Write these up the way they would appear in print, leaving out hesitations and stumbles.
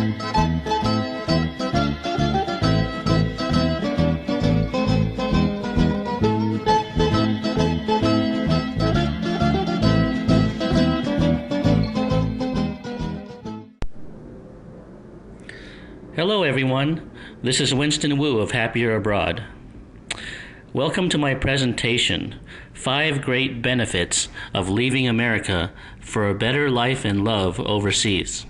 Hello everyone, this is Winston Wu of Happier Abroad. Welcome to my presentation, 5 Great Benefits of Leaving America for a Better Life and Love Overseas.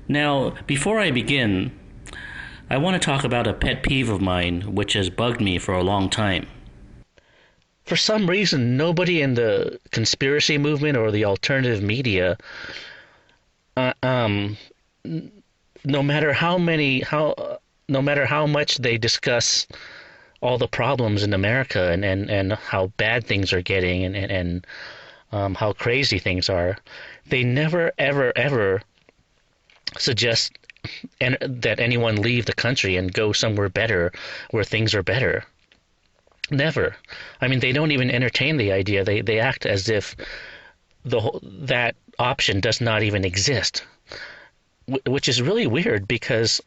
Now, before I begin, I want to talk about a pet peeve of mine which has bugged me for a long time. For some reason, nobody in the conspiracy movement or the alternative media no matter how much they discuss all the problems in America and how bad things are getting and how crazy things are, they never ever suggest that anyone leave the country and go somewhere better where things are better. Never. I mean, they don't even entertain the idea. They act as if that option does not even exist. Which is really weird because,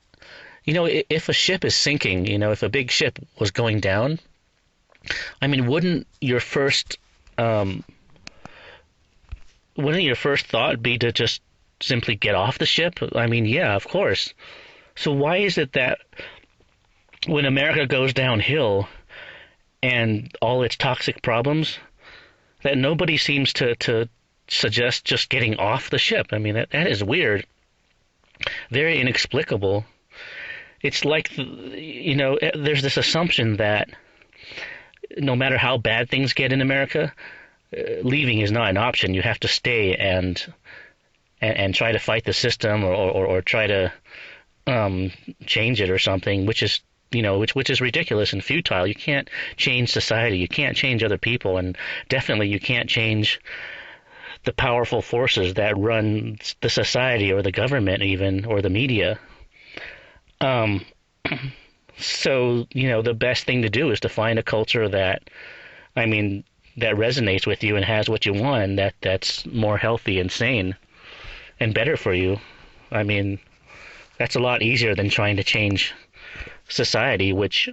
if a ship is sinking, if a big ship was going down, I mean, wouldn't your first thought be to just simply get off the ship? I mean, yeah, of course. So why is it that when America goes downhill and all its toxic problems, that nobody seems to suggest just getting off the ship? I mean, that is weird. Very inexplicable. It's like, there's this assumption that no matter how bad things get in America, leaving is not an option. You have to stay and try to fight the system or try to change it or something, which is ridiculous and futile. You can't change society. You can't change other people, and definitely you can't change the powerful forces that run the society or the government even, or the media. So, the best thing to do is to find a culture that resonates with you and has what you want, and that's more healthy and sane and better for you. I mean, that's a lot easier than trying to change society, which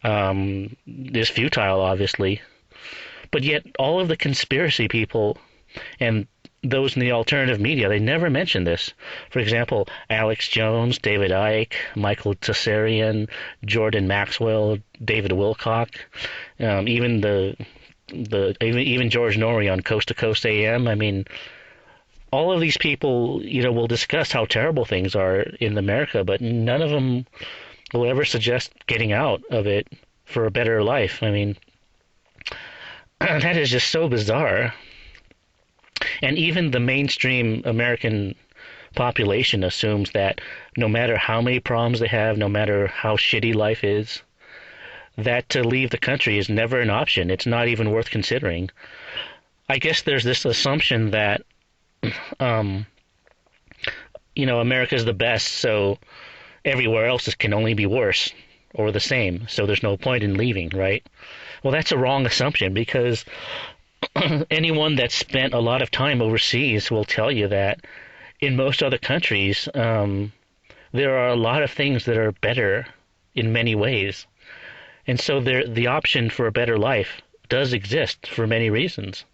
is futile, obviously. But yet, all of the conspiracy people and those in the alternative media, they never mention this. For example, Alex Jones, David Icke, Michael Tsarian, Jordan Maxwell, David Wilcock, even even George Norrie on Coast to Coast AM. I mean, all of these people, will discuss how terrible things are in America, but none of them will ever suggest getting out of it for a better life. I mean, that is just so bizarre. And even the mainstream American population assumes that no matter how many problems they have, no matter how shitty life is, that to leave the country is never an option. It's not even worth considering. I guess there's this assumption that, America's the best, so everywhere else can only be worse or the same, so there's no point in leaving, right? Well, that's a wrong assumption, because anyone that's spent a lot of time overseas will tell you that in most other countries, there are a lot of things that are better in many ways. And so the option for a better life does exist for many reasons.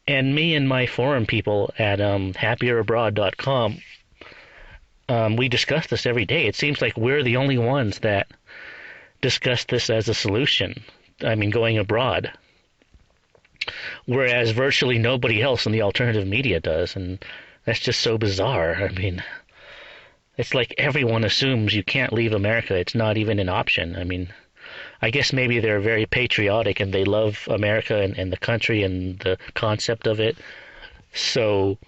And me and my forum people at happierabroad.com, we discuss this every day. It seems like we're the only ones that discuss this as a solution. I mean, going abroad. Whereas virtually nobody else in the alternative media does, and that's just so bizarre. I mean, it's like everyone assumes you can't leave America. It's not even an option. I mean, I guess maybe they're very patriotic and they love America and the country and the concept of it. So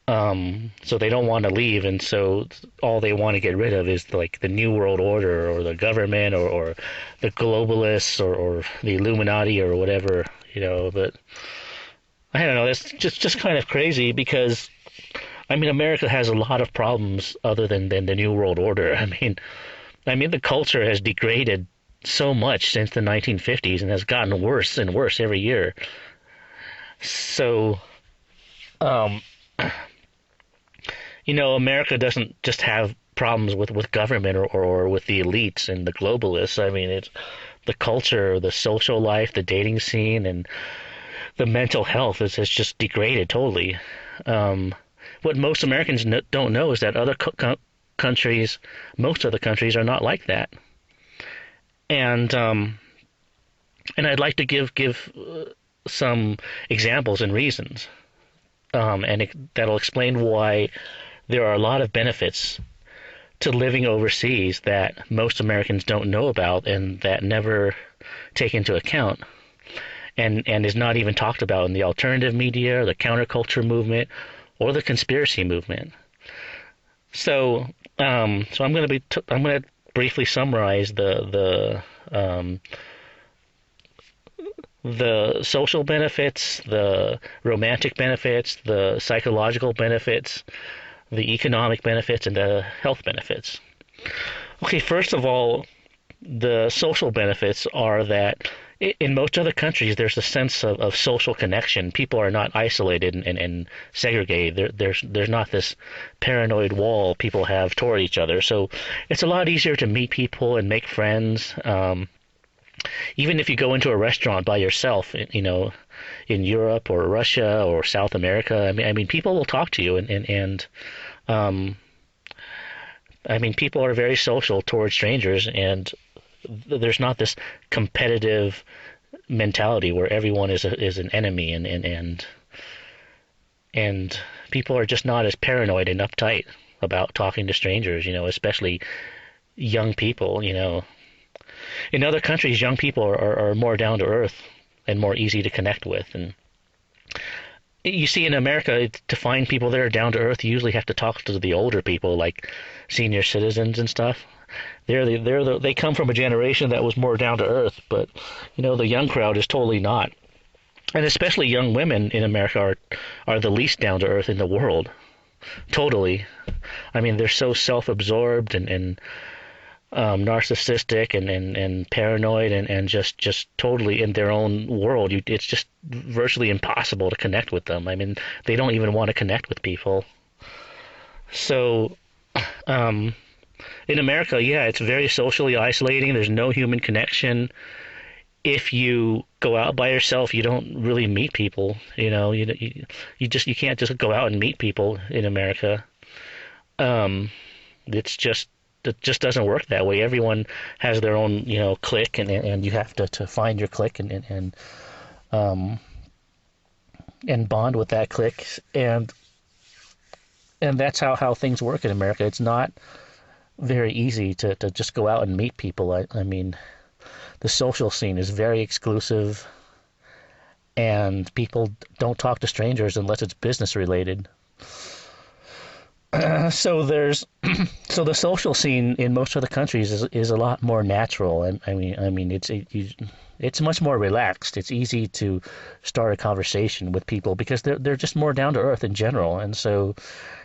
they don't want to leave, and so all they want to get rid of is like the New World Order or the government or the globalists or the Illuminati or whatever, but I don't know, that's just kind of crazy, because I mean, America has a lot of problems other than the New World Order. I mean the culture has degraded so much since the 1950s and has gotten worse and worse every year. So America doesn't just have problems with government or with the elites and the globalists. I mean, it's the culture, the social life, the dating scene, and the mental health has just degraded totally. What most Americans don't know is that other countries, most other countries, are not like that. And I'd like to give some examples and reasons, that'll explain why there are a lot of benefits to living overseas that most Americans don't know about and that never take into account, and is not even talked about in the alternative media, the counterculture movement, or the conspiracy movement. So I'm going to briefly summarize the social benefits, the romantic benefits, the psychological benefits, the economic benefits, and the health benefits. Okay, first of all, the social benefits are that in most other countries there's a sense of social connection. People are not isolated and segregated. There's not this paranoid wall people have toward each other. So it's a lot easier to meet people and make friends. Even if you go into a restaurant by yourself, in Europe or Russia or South America, I mean, people will talk to you, and I mean, people are very social towards strangers, and there's not this competitive mentality where everyone is an enemy, and people are just not as paranoid and uptight about talking to strangers, especially young people. In other countries, young people are more down to earth and more easy to connect with. And you see, in America, to find people that are down to earth, you usually have to talk to the older people, like senior citizens and stuff. They come from a generation that was more down to earth, but the young crowd is totally not. And especially young women in America are the least down to earth in the world. Totally. I mean, they're so self-absorbed and narcissistic and paranoid and just totally in their own world. It's just virtually impossible to connect with them. I mean, they don't even want to connect with people. So, in America, yeah, it's very socially isolating. There's no human connection. If you go out by yourself, you don't really meet people. You can't just go out and meet people in America. It just doesn't work that way. Everyone has their own, clique, and you have to find your clique and bond with that clique, and that's how things work in America. It's not very easy to just go out and meet people. I mean, the social scene is very exclusive, and people don't talk to strangers unless it's business related. So the social scene in most other countries is a lot more natural. I mean it's much more relaxed. It's easy to start a conversation with people because they're just more down to earth in general, and so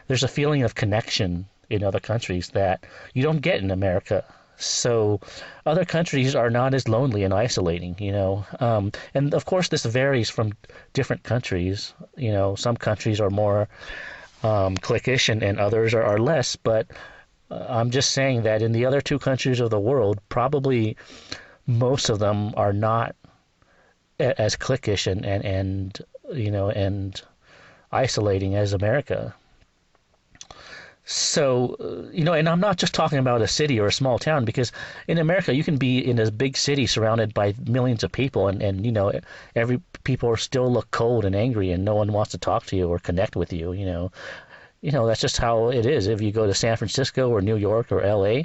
there's a feeling of connection in other countries that you don't get in America. So other countries are not as lonely and isolating, and of course this varies from different countries. Some countries are more cliquish and others are less, but I'm just saying that in the other two countries of the world, probably most of them are not as cliquish and isolating as America. So, and I'm not just talking about a city or a small town, because in America you can be in a big city surrounded by millions of people and every people still look cold and angry and no one wants to talk to you or connect with you. That's just how it is. If you go to San Francisco or New York or LA,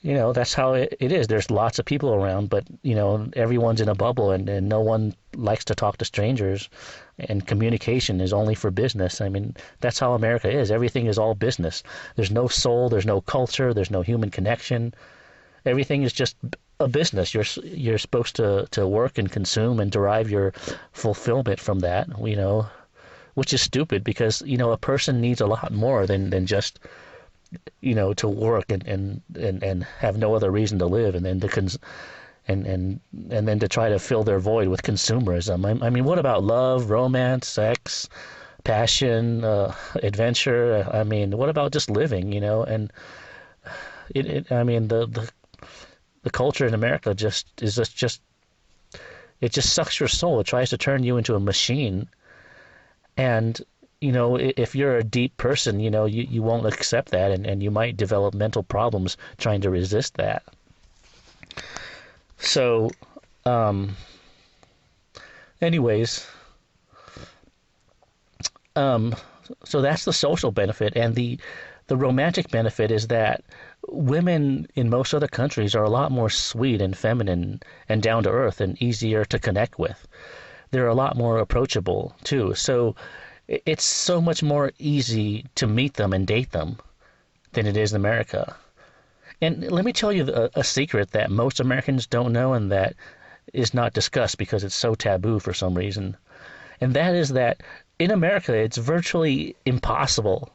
that's how it is. There's lots of people around, but everyone's in a bubble and no one likes to talk to strangers, and communication is only for business. I mean, that's how America is. Everything is all business. There's no soul, there's no culture, there's no human connection. Everything is just a business. You're supposed to work and consume and derive your fulfillment from that, which is stupid, because a person needs a lot more than just to work and have no other reason to live, and then and then to try to fill their void with consumerism. I mean, what about love, romance, sex, passion, adventure. I mean, what about just living, And I mean, the culture in America just it just sucks your soul. It tries to turn you into a machine. And, if you're a deep person, you won't accept that, and you might develop mental problems trying to resist that. So, anyways, so that's the social benefit, and the romantic benefit is that women in most other countries are a lot more sweet and feminine and down to earth and easier to connect with. They're a lot more approachable too. So it's so much more easy to meet them and date them than it is in America. And let me tell you a secret that most Americans don't know and that is not discussed because it's so taboo for some reason. And that is that in America, it's virtually impossible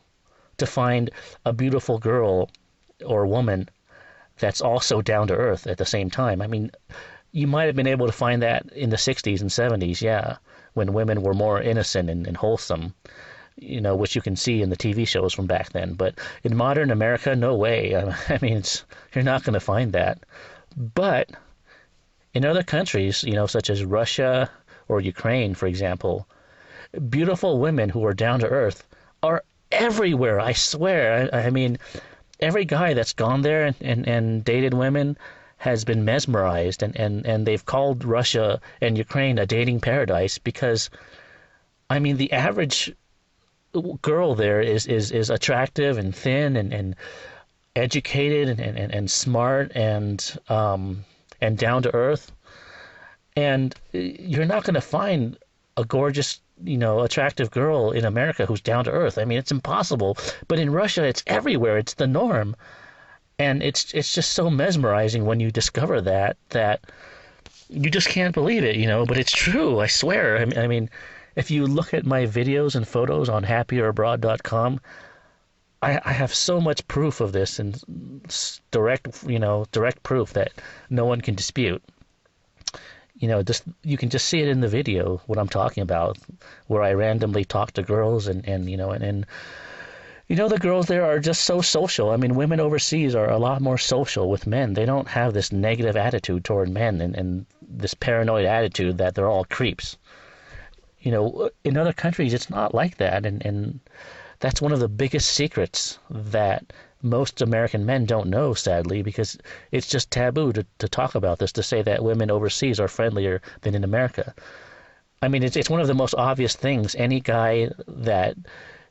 to find a beautiful girl or woman that's also down to earth at the same time. I mean, you might have been able to find that in the 60s and 70s, yeah, when women were more innocent and wholesome, which you can see in the TV shows from back then. But in modern America, no way. I mean, you're not going to find that. But in other countries, such as Russia or Ukraine, for example, beautiful women who are down to earth are everywhere, I swear. I mean, every guy that's gone there and dated women has been mesmerized, and they've called Russia and Ukraine a dating paradise because, I mean, the average girl there is attractive and thin and educated and smart and down to earth. And you're not going to find a gorgeous, attractive girl in America who's down to earth. I mean, it's impossible. But in Russia, it's everywhere. It's the norm. And it's just so mesmerizing when you discover that you just can't believe it, But it's true, I swear. I mean, if you look at my videos and photos on happierabroad.com, I have so much proof of this and direct proof that no one can dispute. You can just see it in the video, what I'm talking about, where I randomly talk to girls and the girls there are just so social. I mean, women overseas are a lot more social with men. They don't have this negative attitude toward men and this paranoid attitude that they're all creeps. In other countries, it's not like that. And that's one of the biggest secrets that most American men don't know, sadly, because it's just taboo to talk about this, to say that women overseas are friendlier than in America. I mean, it's one of the most obvious things. Any guy that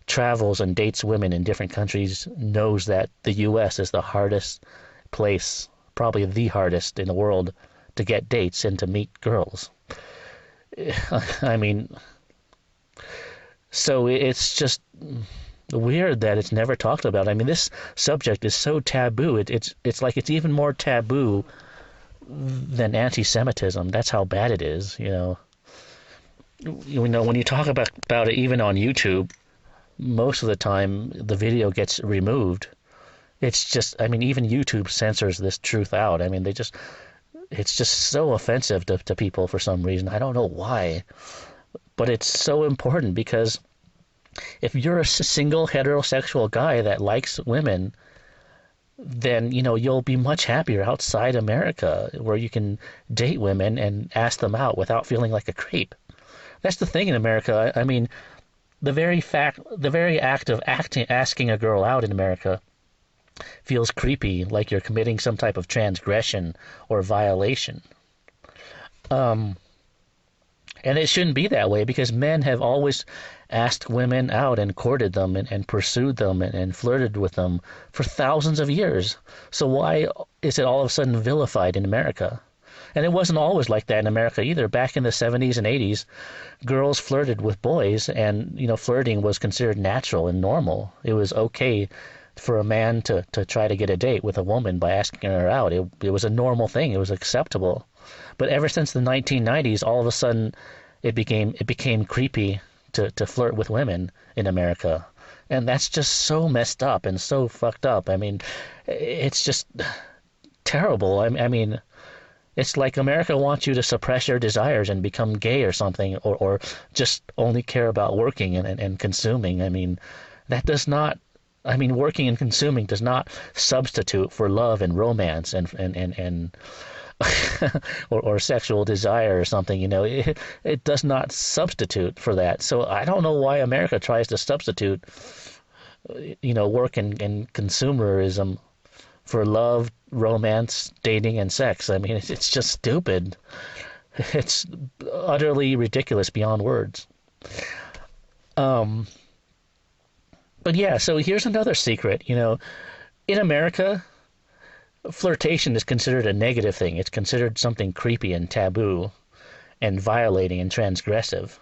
travels and dates women in different countries knows that the U.S. is the hardest place, probably the hardest in the world, to get dates and to meet girls. I mean, so it's just weird that it's never talked about. I mean, this subject is so taboo. It's like it's even more taboo than anti-Semitism. That's how bad it is. When you talk about it, even on YouTube, most of the time the video gets removed. It's just, I mean, even YouTube censors this truth out. I mean, it's just so offensive to people for some reason. I don't know why, but it's so important because if you're a single heterosexual guy that likes women, then, you'll be much happier outside America where you can date women and ask them out without feeling like a creep. That's the thing in America. I mean, the very act of asking a girl out in America feels creepy, like you're committing some type of transgression or violation. And it shouldn't be that way because men have always asked women out and courted them and pursued them and flirted with them for thousands of years. So why is it all of a sudden vilified in America? And it wasn't always like that in America either. Back in the 70s and 80s, girls flirted with boys, and flirting was considered natural and normal. It was okay for a man to try to get a date with a woman by asking her out. It was a normal thing. It was acceptable. But ever since the 1990s, all of a sudden, it became creepy to flirt with women in America. And that's just so messed up and so fucked up. I mean, it's just terrible. I mean, It's like America wants you to suppress your desires and become gay or something, or just only care about working and consuming. I mean, that does not, I mean, working and consuming does not substitute for love and romance and or sexual desire or something, it does not substitute for that. So I don't know why America tries to substitute, work and consumerism for love, romance, dating, and sex. I mean, it's just stupid. It's utterly ridiculous beyond words. But yeah, so here's another secret. In America, flirtation is considered a negative thing. It's considered something creepy and taboo and violating and transgressive.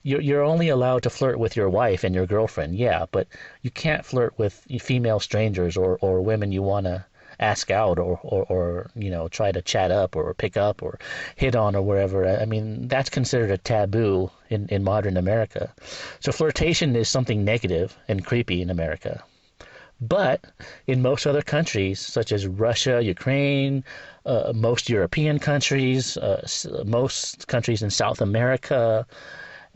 You're only allowed to flirt with your wife and your girlfriend, yeah, but you can't flirt with female strangers or women you want to ask out or try to chat up or pick up or hit on or wherever. I mean, that's considered a taboo in modern America. So flirtation is something negative and creepy in America. But in most other countries, such as Russia, Ukraine, most European countries, most countries in South America,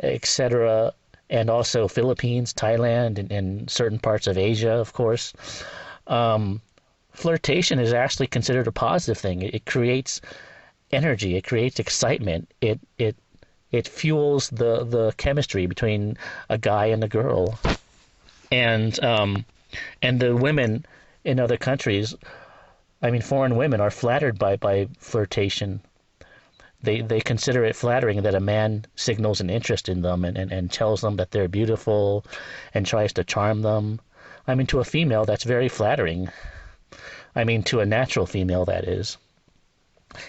etc., and also Philippines, Thailand, and certain parts of Asia, of course, flirtation is actually considered a positive thing. It creates energy. It creates excitement. It fuels the chemistry between a guy and a girl, and the women in other countries, I mean, foreign women are flattered by flirtation. They consider it flattering that a man signals an interest in them and tells them that they're beautiful and tries to charm them. I mean, to a female, that's very flattering. I mean, to a natural female, that is.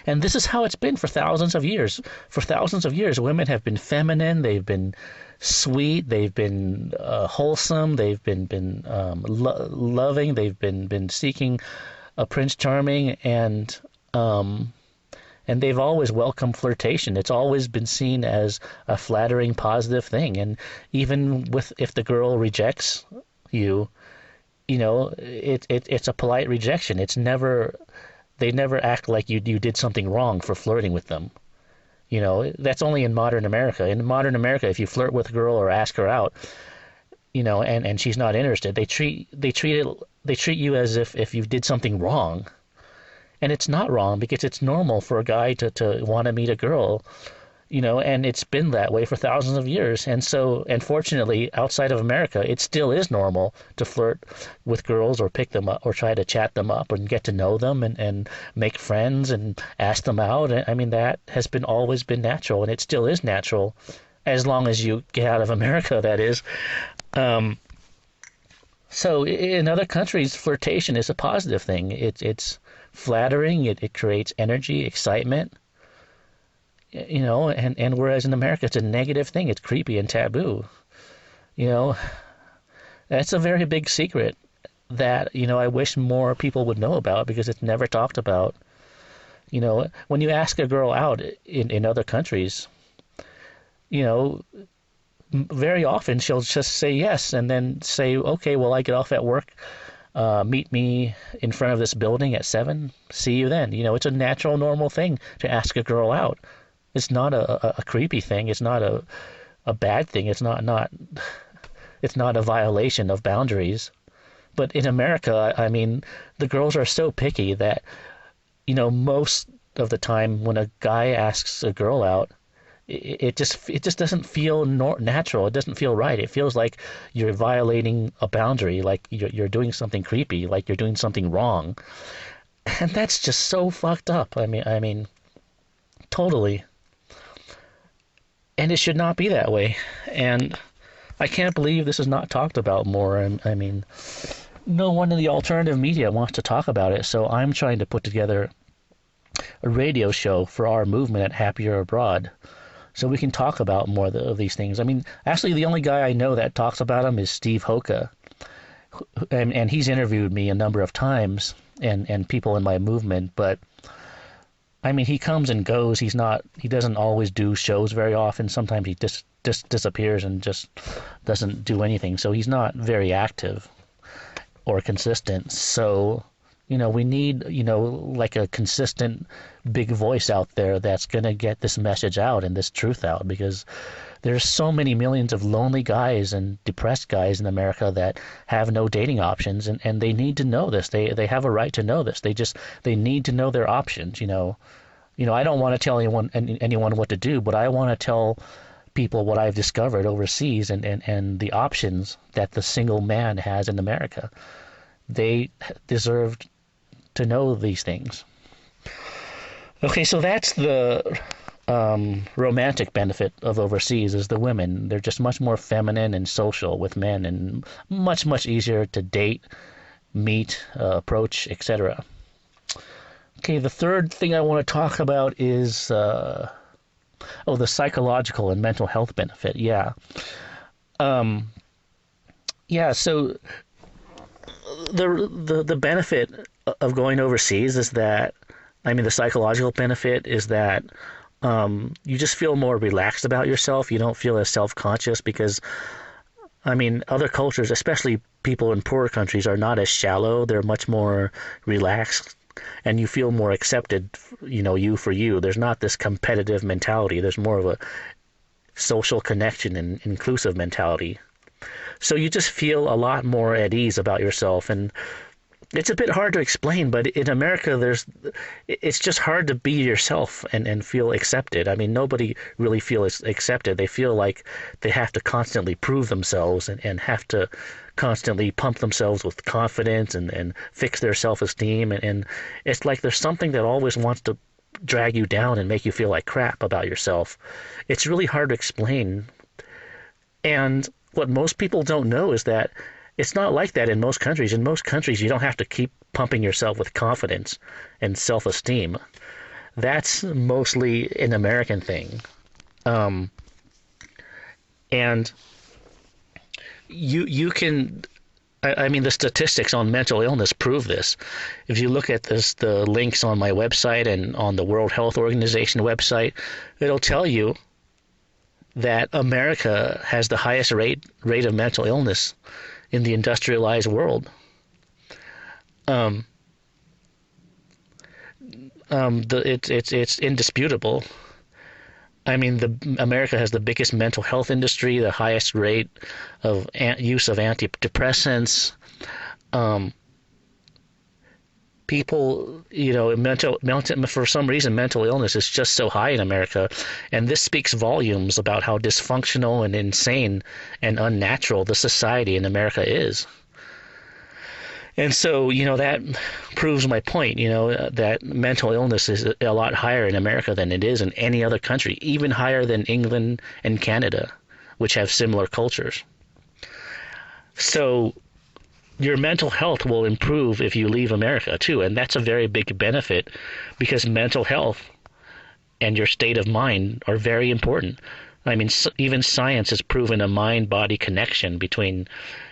And this is how it's been for thousands of years. For thousands of years, women have been feminine, they've been sweet, they've been wholesome, they've been loving, they've been seeking a Prince Charming, and they've always welcomed flirtation. It's always been seen as a flattering, positive thing. And even if the girl rejects you, it's a polite rejection. They never act like you did something wrong for flirting with them. That's only in modern America. In modern America, if you flirt with a girl or ask her out, and she's not interested, they treat you as if you did something wrong. And it's not wrong, because it's normal for a guy to want to meet a girl, and it's been that way for thousands of years. And so, unfortunately, outside of America, it still is normal to flirt with girls or pick them up or try to chat them up and get to know them and make friends and ask them out. I mean, that has always been natural, and it still is natural, as long as you get out of America, that is. So in other countries, flirtation is a positive thing. It's flattering. It creates energy, excitement. And whereas in America it's a negative thing, it's creepy and taboo. That's a very big secret that, I wish more people would know about, because it's never talked about. When you ask a girl out in other countries, very often she'll just say yes and then say, okay, well, I get off at work. Meet me in front of this building at 7. See you then. It's a natural, normal thing to ask a girl out. It's not a creepy thing. It's not a bad thing. It's not a violation of boundaries. But in America, I mean, the girls are so picky that, most of the time when a guy asks a girl out, it just doesn't feel natural. It doesn't feel right. It feels like you're violating a boundary, like you're doing something creepy, like you're doing something wrong. And that's just so fucked up. I mean, totally. And it should not be that way. And I can't believe this is not talked about more. I mean, no one in the alternative media wants to talk about it, so I'm trying to put together a radio show for our movement at Happier Abroad, so we can talk about more of these things. I mean, actually, the only guy I know that talks about them is Steve Hoka, and he's interviewed me a number of times, and people in my movement, but I mean, he comes and goes. He doesn't always do shows very often. Sometimes he just disappears and just doesn't do anything. So he's not very active or consistent. So, We need, like a consistent big voice out there that's going to get this message out and this truth out, because there's so many millions of lonely guys and depressed guys in America that have no dating options, and they need to know this. They have a right to know this. They need to know their options. I don't want to tell anyone what to do, but I want to tell people what I've discovered overseas and the options that the single man has in America. They deserve to know these things. Okay, so that's the romantic benefit of overseas, is the women. They're just much more feminine and social with men, and much, much easier to date, meet, approach, etc. Okay, the third thing I want to talk about is the psychological and mental health benefit. Yeah. So the benefit of going overseas is that, the psychological benefit is that you just feel more relaxed about yourself. You don't feel as self-conscious because, other cultures, especially people in poorer countries, are not as shallow. They're much more relaxed, and you feel more accepted, you for you. There's not this competitive mentality. There's more of a social connection and inclusive mentality. So you just feel a lot more at ease about yourself, and it's a bit hard to explain, but in America, it's just hard to be yourself and feel accepted. Nobody really feels accepted. They feel like they have to constantly prove themselves and have to constantly pump themselves with confidence and fix their self-esteem. And it's like there's something that always wants to drag you down and make you feel like crap about yourself. It's really hard to explain. And what most people don't know is that it's not like that in most countries. In most countries, you don't have to keep pumping yourself with confidence and self-esteem. That's mostly an American thing. And you can, the statistics on mental illness prove this. If you look at the links on my website and on the World Health Organization website, it'll tell you that America has the highest rate of mental illness in the industrialized world. It's indisputable. America has the biggest mental health industry, the highest rate of use of antidepressants. People, for some reason, mental illness is just so high in America, and this speaks volumes about how dysfunctional and insane and unnatural the society in America is. And so, that proves my point, that mental illness is a lot higher in America than it is in any other country, even higher than England and Canada, which have similar cultures. So your mental health will improve if you leave America too, and that's a very big benefit, because mental health and your state of mind are very important. Even science has proven a mind-body connection between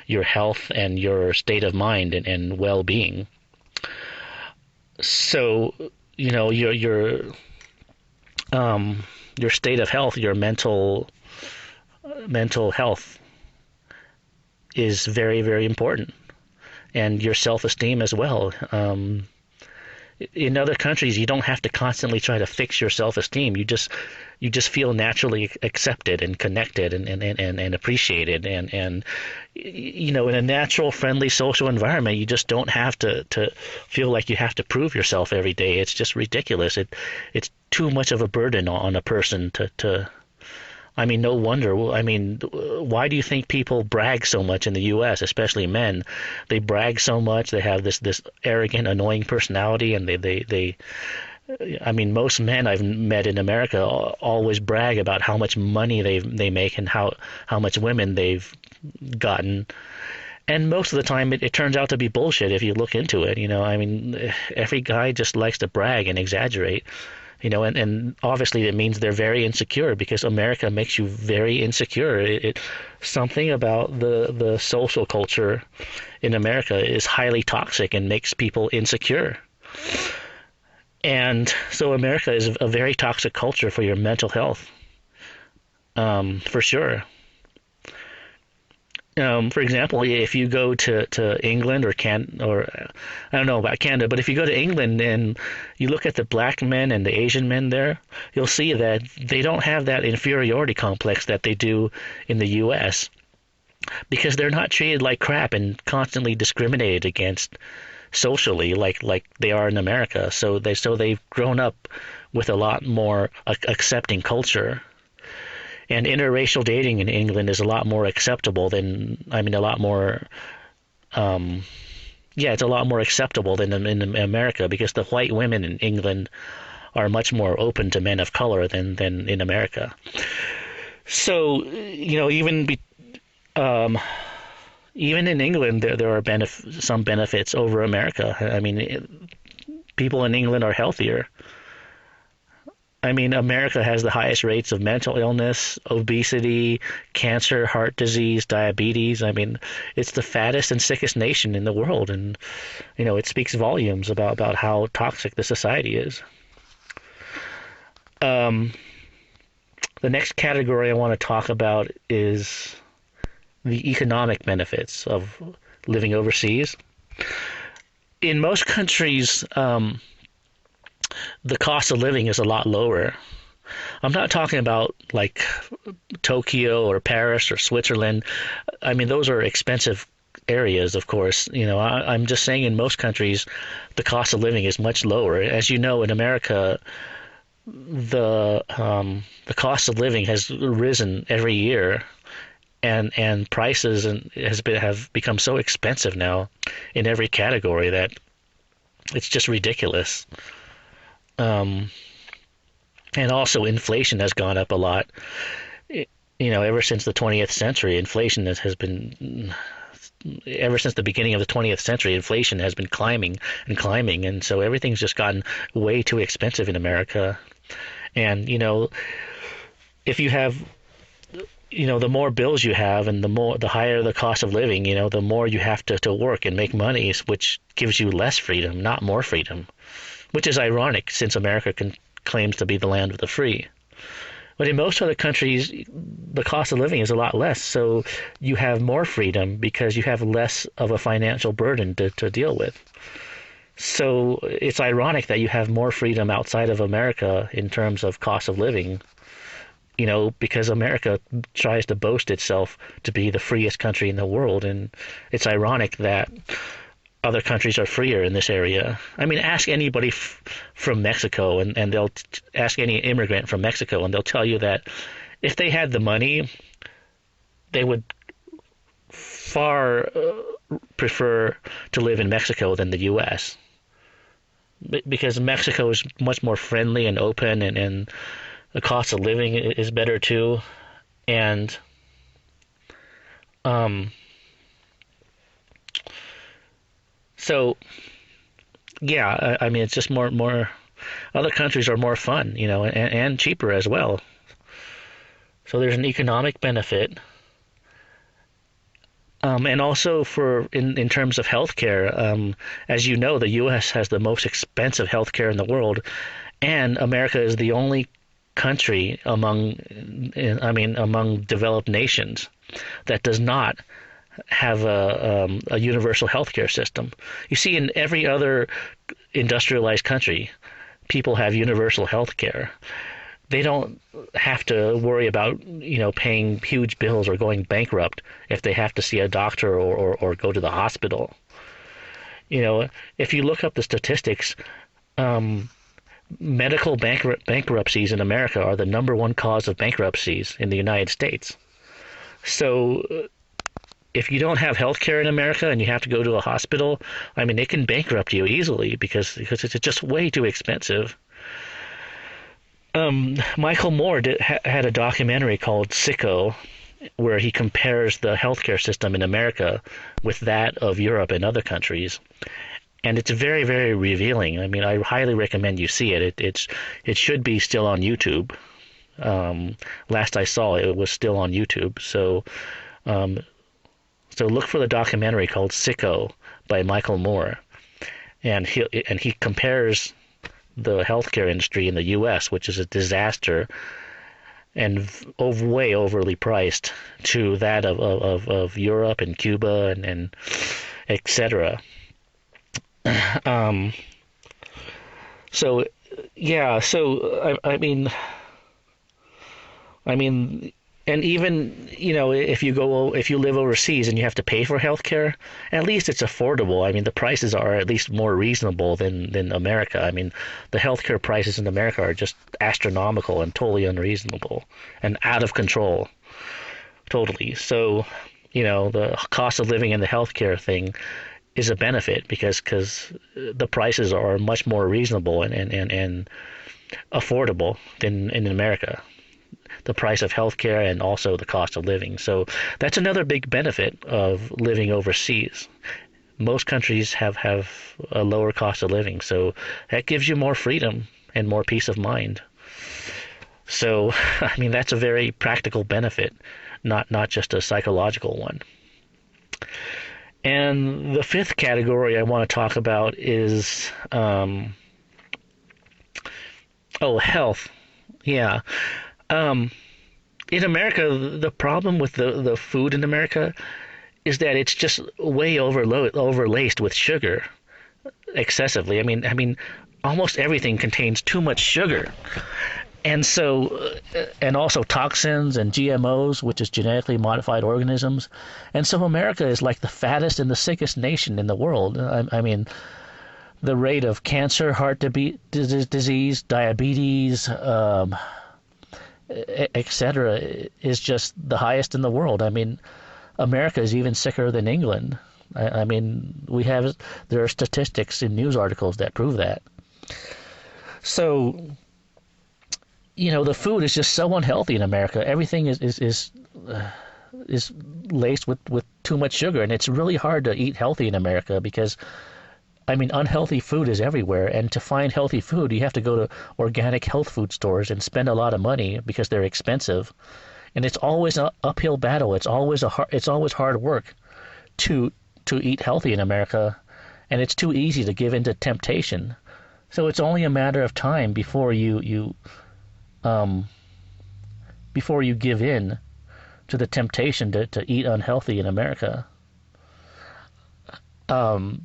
your health and your state of mind and well-being. So, your state of health, your mental health is very, very important, and your self-esteem as well. In other countries, you don't have to constantly try to fix your self-esteem. You just feel naturally accepted and connected and appreciated, and in a natural, friendly, social environment, you just don't have to feel like you have to prove yourself every day. It's just ridiculous. It's too much of a burden on a person to no wonder. Why do you think people brag so much in the U.S., especially men? They brag so much. They have this arrogant, annoying personality, and most men I've met in America always brag about how much money they make and how much women they've gotten. And most of the time, it turns out to be bullshit if you look into it. Every guy just likes to brag and exaggerate. And obviously it means they're very insecure, because America makes you very insecure. Something about the social culture in America is highly toxic and makes people insecure. And so America is a very toxic culture for your mental health, for sure. For example, if you go to England or I don't know about Canada, but if you go to England and you look at the black men and the Asian men there, you'll see that they don't have that inferiority complex that they do in the U.S. because they're not treated like crap and constantly discriminated against socially like they are in America. So they've grown up with a lot more accepting culture. And interracial dating in England is a lot more acceptable than, I mean, a lot more, yeah, it's a lot more acceptable than in America because the white women in England are much more open to men of color than in America. So, even in England, there are some benefits over America. I mean, people in England are healthier. I mean, America has the highest rates of mental illness, obesity, cancer, heart disease, diabetes. I mean, it's the fattest and sickest nation in the world, and it speaks volumes about how toxic the society is. The next category I want to talk about is the economic benefits of living overseas. In most countries, the cost of living is a lot lower. I'm not talking about like Tokyo or Paris or Switzerland. I mean, those are expensive areas, of course. I'm just saying in most countries, the cost of living is much lower. As you know, in America, the cost of living has risen every year, and prices have become so expensive now in every category that it's just ridiculous. And also inflation has gone up a lot. Ever since the 20th century, inflation has been, ever since the beginning of the 20th century, inflation has been climbing and climbing. And so everything's just gotten way too expensive in America. And, if you have, the more bills you have and the higher the cost of living, the more you have to work and make money, which gives you less freedom, not more freedom. Which is ironic since America claims to be the land of the free. But in most other countries, the cost of living is a lot less, so you have more freedom because you have less of a financial burden to deal with. So it's ironic that you have more freedom outside of America in terms of cost of living, because America tries to boast itself to be the freest country in the world, and it's ironic that other countries are freer in this area. I mean, ask anybody from Mexico, and they'll ask any immigrant from Mexico, and they'll tell you that if they had the money, they would far prefer to live in Mexico than the U.S. Because Mexico is much more friendly and open, and the cost of living is better too, and so, yeah, I mean, it's just more. Other countries are more fun, and cheaper as well. So there's an economic benefit, and also in terms of healthcare. As you know, the U.S. has the most expensive healthcare in the world, and America is the only country among developed nations that does not have a universal healthcare system. You see, in every other industrialized country, people have universal healthcare. They don't have to worry about paying huge bills or going bankrupt if they have to see a doctor or go to the hospital. If you look up the statistics, medical bankruptcies in America are the number one cause of bankruptcies in the United States. So if you don't have health care in America and you have to go to a hospital, I mean, it can bankrupt you easily because it's just way too expensive. Michael Moore had a documentary called Sicko, where he compares the healthcare system in America with that of Europe and other countries. And it's very, very revealing. I mean, I highly recommend you see it. It should be still on YouTube. Last I saw it was still on YouTube. So look for the documentary called Sicko by Michael Moore, and he compares the healthcare industry in the U.S., which is a disaster, and way overly priced to that of Europe and Cuba and etc. Um, so yeah, so I mean, and even, if you live overseas and you have to pay for healthcare, at least it's affordable. I mean, the prices are at least more reasonable than America. I mean, the healthcare prices in America are just astronomical and totally unreasonable and out of control, totally. So, the cost of living and the healthcare thing is a benefit because the prices are much more reasonable and affordable than in America, the price of healthcare and also the cost of living. So that's another big benefit of living overseas. Most countries have a lower cost of living, so that gives you more freedom and more peace of mind. So, I mean, that's a very practical benefit, not just a psychological one. And the fifth category I want to talk about is, health. Yeah. In America, the problem with the food in America is that it's just way overlaced with sugar excessively. I mean, almost everything contains too much sugar. And so, and also toxins and GMOs, which is genetically modified organisms. And so America is like the fattest and the sickest nation in the world. I mean, the rate of cancer, heart disease, diabetes, etc., is just the highest in the world. I mean, America is even sicker than England. I mean, there are statistics in news articles that prove that. So, the food is just so unhealthy in America. Everything is laced with too much sugar, and it's really hard to eat healthy in America because, I mean, unhealthy food is everywhere, and to find healthy food, you have to go to organic health food stores and spend a lot of money because they're expensive, and it's always an uphill battle. It's always hard work to eat healthy in America, and it's too easy to give into temptation. So it's only a matter of time before you give in to the temptation to eat unhealthy in America.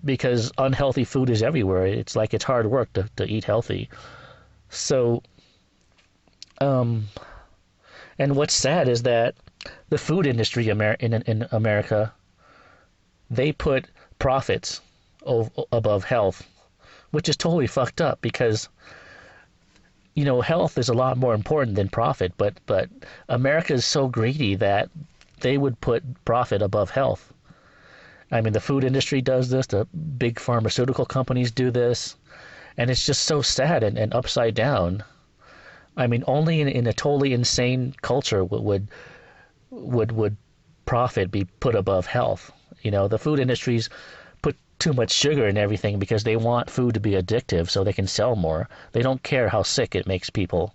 Because unhealthy food is everywhere. It's like it's hard work to eat healthy. So, and what's sad is that the food industry in America, they put profits above health, which is totally fucked up because, health is a lot more important than profit, but America is so greedy that they would put profit above health. I mean, the food industry does this, the big pharmaceutical companies do this, and it's just so sad and upside down. I mean, only in a totally insane culture would profit be put above health. The food industries put too much sugar in everything because they want food to be addictive so they can sell more. They don't care how sick it makes people.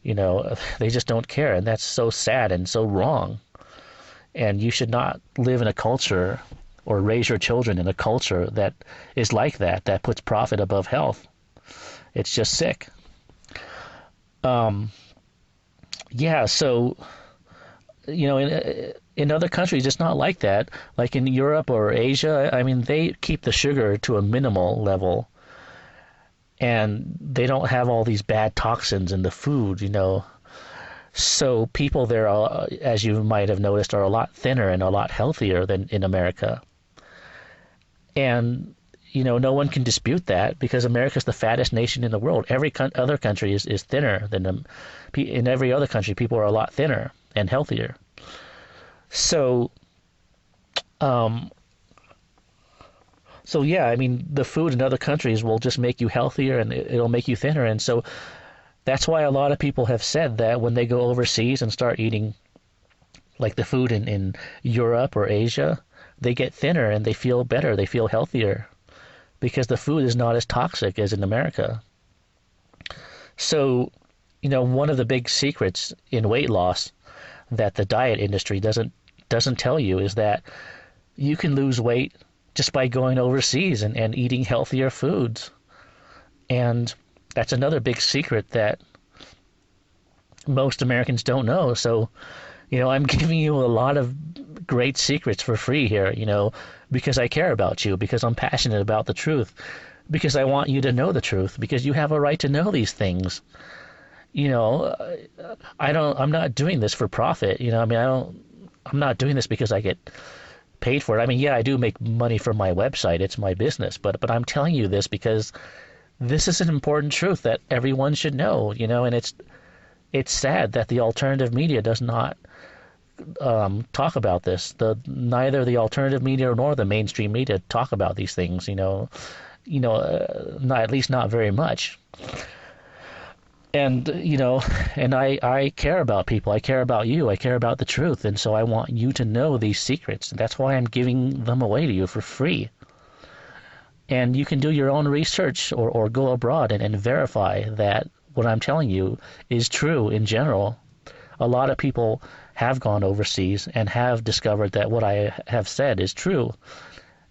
They just don't care, and that's so sad and so wrong. And you should not live in a culture or raise your children in a culture that is like that puts profit above health. It's just sick. Yeah, so, in other countries, it's not like that. Like in Europe or Asia, I mean, they keep the sugar to a minimal level, and they don't have all these bad toxins in the food, So people there, as you might have noticed, are a lot thinner and a lot healthier than in America. And, no one can dispute that because America's the fattest nation in the world. Every other country is thinner than them. In every other country, people are a lot thinner and healthier. So, yeah, I mean, the food in other countries will just make you healthier and it'll make you thinner. And so that's why a lot of people have said that when they go overseas and start eating like the food in Europe or Asia, they get thinner and they feel better, they feel healthier because the food is not as toxic as in America. So, one of the big secrets in weight loss that the diet industry doesn't tell you is that you can lose weight just by going overseas and eating healthier foods. And that's another big secret that most Americans don't know. So, I'm giving you a lot of great secrets for free here, because I care about you, because I'm passionate about the truth, because I want you to know the truth, because you have a right to know these things. I'm not doing this for profit. I'm not doing this because I get paid for it. I mean, yeah, I do make money from my website. It's my business, but I'm telling you this because this is an important truth that everyone should know, and it's sad that the alternative media does not talk about this. Neither the alternative media nor the mainstream media talk about these things. Not, at least not very much. And and I care about people. I care about you. I care about the truth, and so I want you to know these secrets. That's why I'm giving them away to you for free. And you can do your own research or go abroad and verify that what I'm telling you is true in general. A lot of people have gone overseas and have discovered that what I have said is true.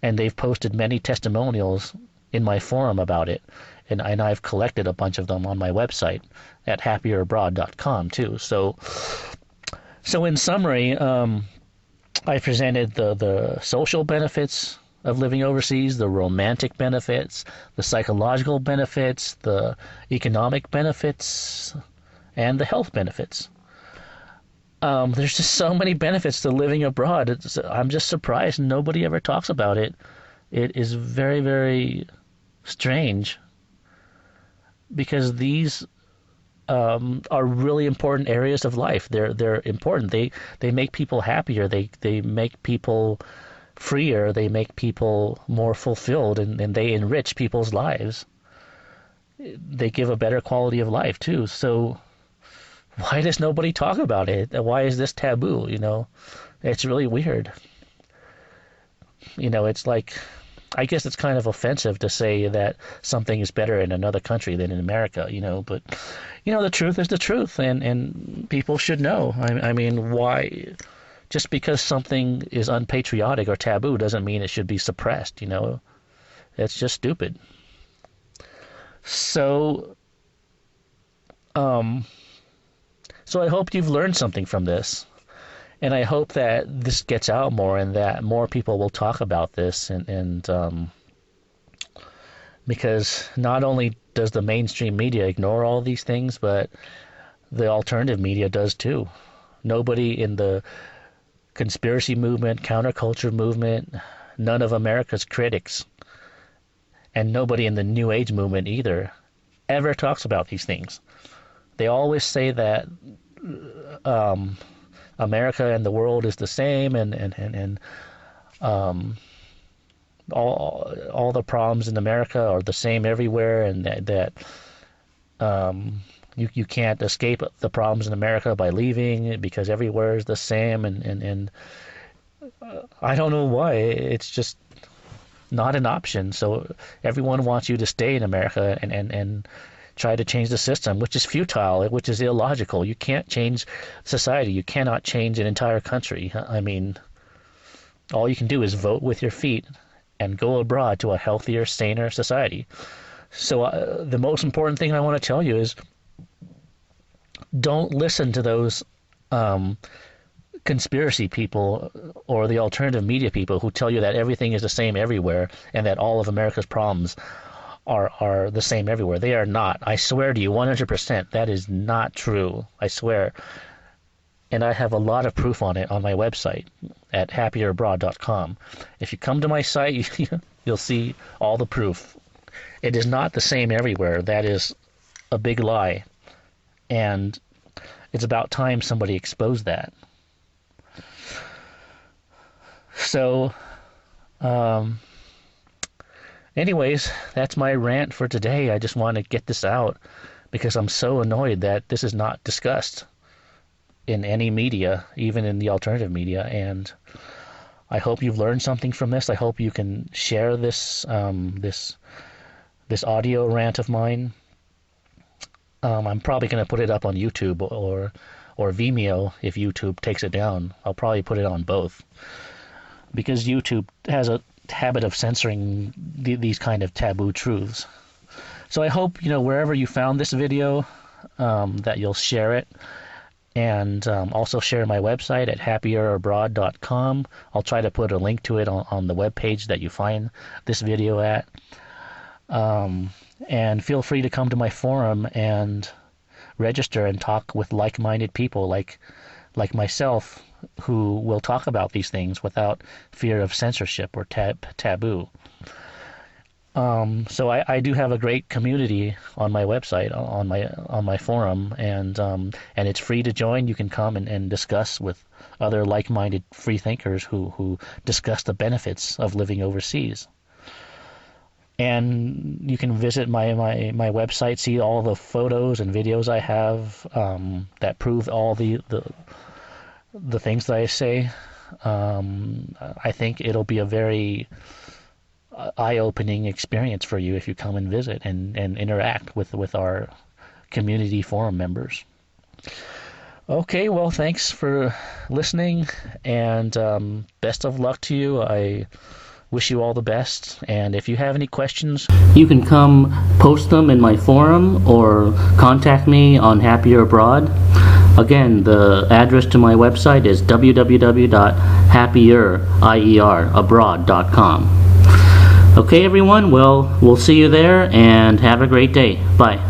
And they've posted many testimonials in my forum about it. And I've collected a bunch of them on my website at happierabroad.com too. So in summary, I presented the social benefits of living overseas, the romantic benefits, the psychological benefits, the economic benefits, and the health benefits. There's just so many benefits to living abroad. I'm just surprised nobody ever talks about it. It is very, very strange because these are really important areas of life. They're important. They make people happier. They make people freer. They make people more fulfilled, and they enrich people's lives. They give a better quality of life too. So why does nobody talk about it? Why is this taboo? It's really weird. It's like, I guess it's kind of offensive to say that something is better in another country than in America, but the truth is the truth, and people should know. I mean, why? Just because something is unpatriotic or taboo doesn't mean it should be suppressed, It's just stupid. So I hope you've learned something from this. And I hope that this gets out more and that more people will talk about this. And because not only does the mainstream media ignore all these things, but the alternative media does too. Nobody in the conspiracy movement, counterculture movement, none of America's critics, and nobody in the New Age movement either, ever talks about these things. They always say that America and the world is the same, and all the problems in America are the same everywhere, and that you can't escape the problems in America by leaving because everywhere is the same, and I don't know why. It's just not an option. So everyone wants you to stay in America and try to change the system, which is futile, which is illogical. You can't change society. You cannot change an entire country. I mean, all you can do is vote with your feet and go abroad to a healthier, saner society. So the most important thing I want to tell you is don't listen to those conspiracy people or the alternative media people who tell you that everything is the same everywhere and that all of America's problems are the same everywhere. They are not. I swear to you 100% that is not true. I swear. And I have a lot of proof on it on my website at happierabroad.com. If you come to my site, you'll see all the proof. It is not the same everywhere. That is a big lie. And it's about time somebody exposed that. So, anyways, that's my rant for today. I just want to get this out because I'm so annoyed that this is not discussed in any media, even in the alternative media. And I hope you've learned something from this. I hope you can share this this audio rant of mine. I'm probably going to put it up on YouTube or Vimeo if YouTube takes it down. I'll probably put it on both because YouTube has a habit of censoring these kind of taboo truths. So I hope, wherever you found this video, that you'll share it and also share my website at happierabroad.com. I'll try to put a link to it on the webpage that you find this video at. And feel free to come to my forum and register and talk with like-minded people like myself, who will talk about these things without fear of censorship or taboo. So I do have a great community on my website, on my forum, and it's free to join. You can come and discuss with other like-minded free thinkers who discuss the benefits of living overseas. And you can visit my website, see all the photos and videos I have that prove all the things that I say. I think it'll be a very eye-opening experience for you if you come and visit and interact with our community forum members. Okay, well, thanks for listening, and best of luck to you. I wish you all the best, and if you have any questions, you can come post them in my forum or contact me on Happier Abroad. Again, the address to my website is www.happierabroad.com. Okay, everyone, well, we'll see you there, and have a great day. Bye.